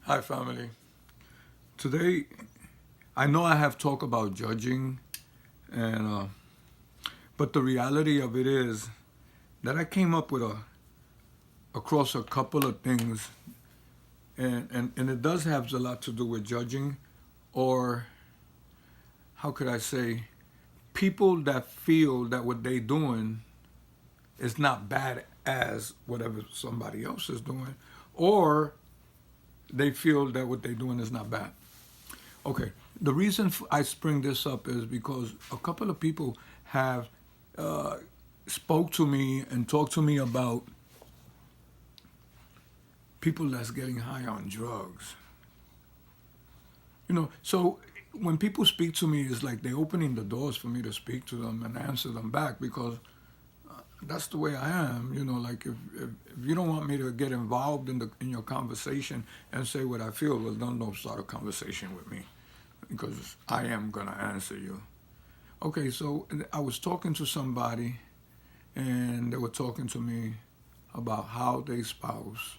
Hi, family. Today, I know I have talked about judging, and but the reality of it is that I came up with across a couple of things, and it does have a lot to do with judging, or how could I say, people that feel that what they doing is not bad as whatever somebody else is doing, or they feel that what they're doing is not bad. Okay, the reason I spring this up is because a couple of people have uh, spoke to me and talked to me about people that's getting high on drugs. So when people speak to me, it's like they're opening the doors for me to speak to them and answer them back because that's the way I am. Like if you don't want me to get involved in your conversation and say what I feel, well, don't start a conversation with me because I am gonna answer you. Okay, so I was talking to somebody, and they were talking to me about how their spouse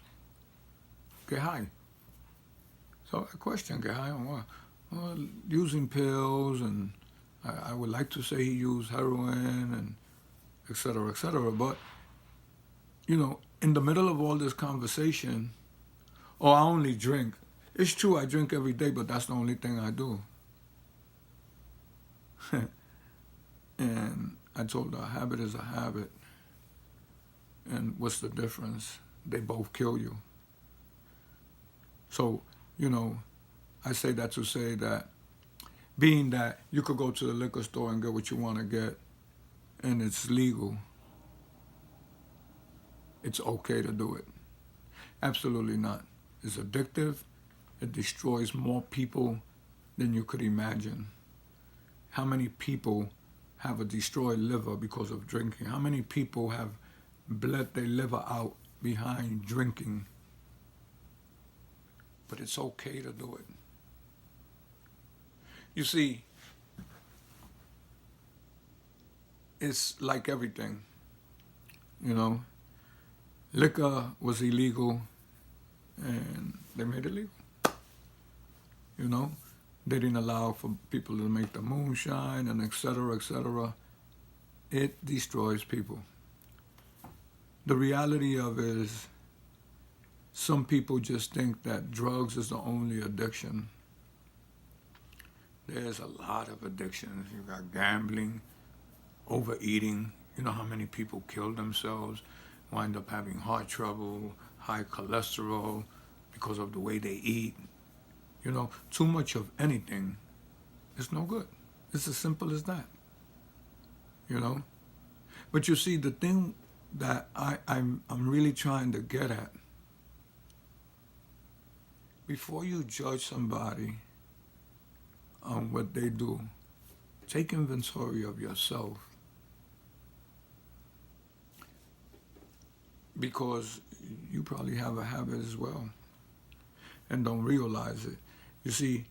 get high. So I questioned, get high on what? Well, using pills, and I would like to say he used heroin, and et cetera, et cetera. But, in the middle of all this conversation, oh, I only drink. It's true, I drink every day, but that's the only thing I do. And I told her, a habit is a habit. And what's the difference? They both kill you. So, I say that to say that being that you could go to the liquor store and get what you want to get and it's legal, it's okay to do it. Absolutely not. It's addictive. It destroys more people than you could imagine. How many people have a destroyed liver because of drinking? How many people have bled their liver out behind drinking? But it's okay to do it. You see, it's like everything, you know. Liquor was illegal and they made it legal, you know. They didn't allow for people to make the moonshine and et cetera, et cetera. It destroys people. The reality of it is some people just think that drugs is the only addiction. There's a lot of addictions. You got gambling, overeating. You know how many people kill themselves, wind up having heart trouble, high cholesterol because of the way they eat. Too much of anything is no good. It's as simple as that. you know. But you see, the thing that I'm really trying to get at, before you judge somebody on what they do, take inventory of yourself, because you probably have a habit as well and don't realize it. You see,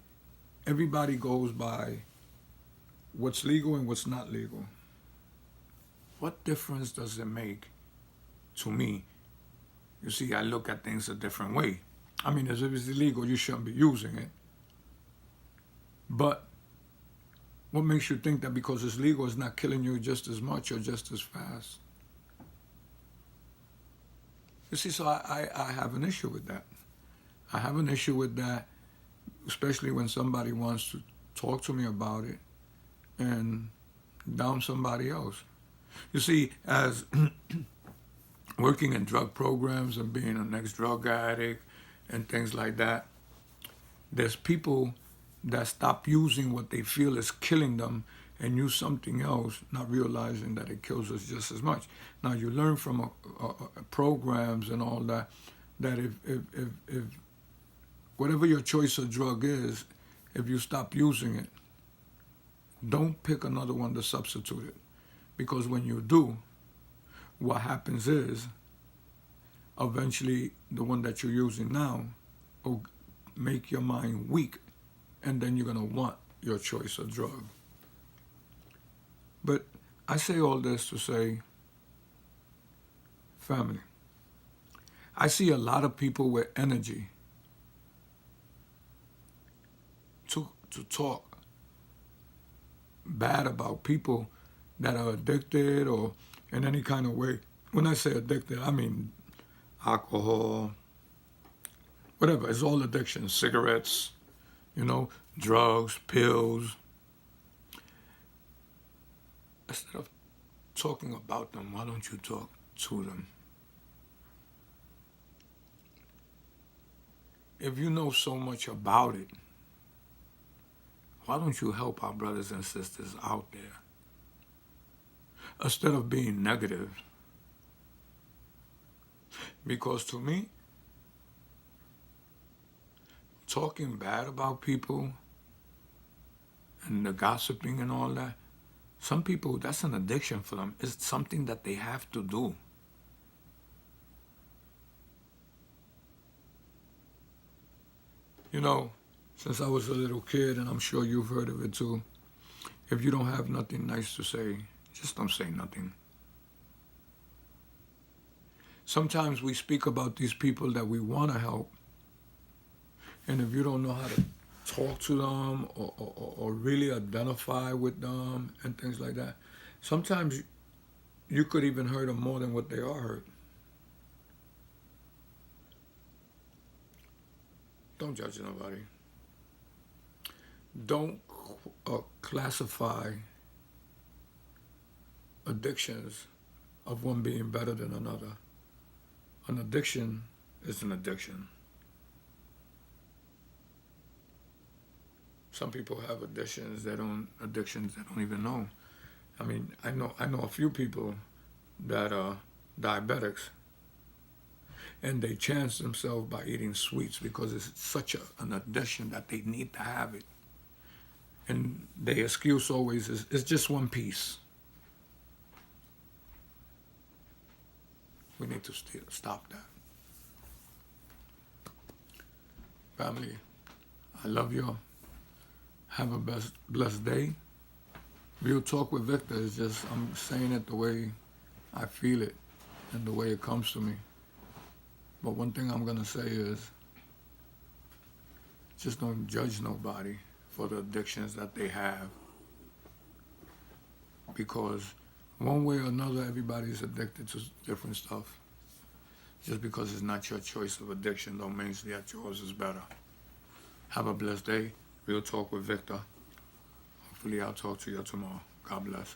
everybody goes by what's legal and what's not legal. What difference does it make to me? You see, I look at things a different way. I mean, as if it's illegal, you shouldn't be using it. But what makes you think that because it's legal, it's not killing you just as much or just as fast? You see, so I have an issue with that. I have an issue with that, especially when somebody wants to talk to me about it and down somebody else. You see, as working in drug programs and being an ex-drug addict and things like that, there's people that stop using what they feel is killing them and use something else, not realizing that it kills us just as much. Now, you learn from programs and all that, that if whatever your choice of drug is, if you stop using it, don't pick another one to substitute it. Because when you do, what happens is, eventually the one that you're using now will make your mind weak, and then you're going to want your choice of drug. But I say all this to say, family, I see a lot of people with energy, to talk bad about people that are addicted or in any kind of way. When I say addicted, I mean alcohol, whatever. It's all addiction. Cigarettes, you know, drugs, pills. Instead of talking about them, why don't you talk to them? If you know so much about it, why don't you help our brothers and sisters out there? Instead of being negative. Because to me, talking bad about people and the gossiping and all that, some people, that's an addiction for them. It's something that they have to do. You know, since I was a little kid, and I'm sure you've heard of it too, if you don't have nothing nice to say, just don't say nothing. Sometimes we speak about these people that we want to help, and if you don't know how to talk to them or really identify with them and things like that, sometimes you could even hurt them more than what they are hurt. Don't judge nobody. Don't classify addictions of one being better than another. An addiction is an addiction. Some people have addictions they don't even know. I mean, I know a few people that are diabetics, and they chance themselves by eating sweets because it's such an addiction that they need to have it. And their excuse always is, it's just one piece. We need to stop that. Family, I love you. Have a blessed day. Real Talk with Victor is just, I'm saying it the way I feel it and the way it comes to me. But one thing I'm going to say is, just don't judge nobody for the addictions that they have. Because one way or another, everybody's addicted to different stuff. Just because it's not your choice of addiction don't mean that yours is better. Have a blessed day. Real Talk with Victor. Hopefully I'll talk to you tomorrow. God bless.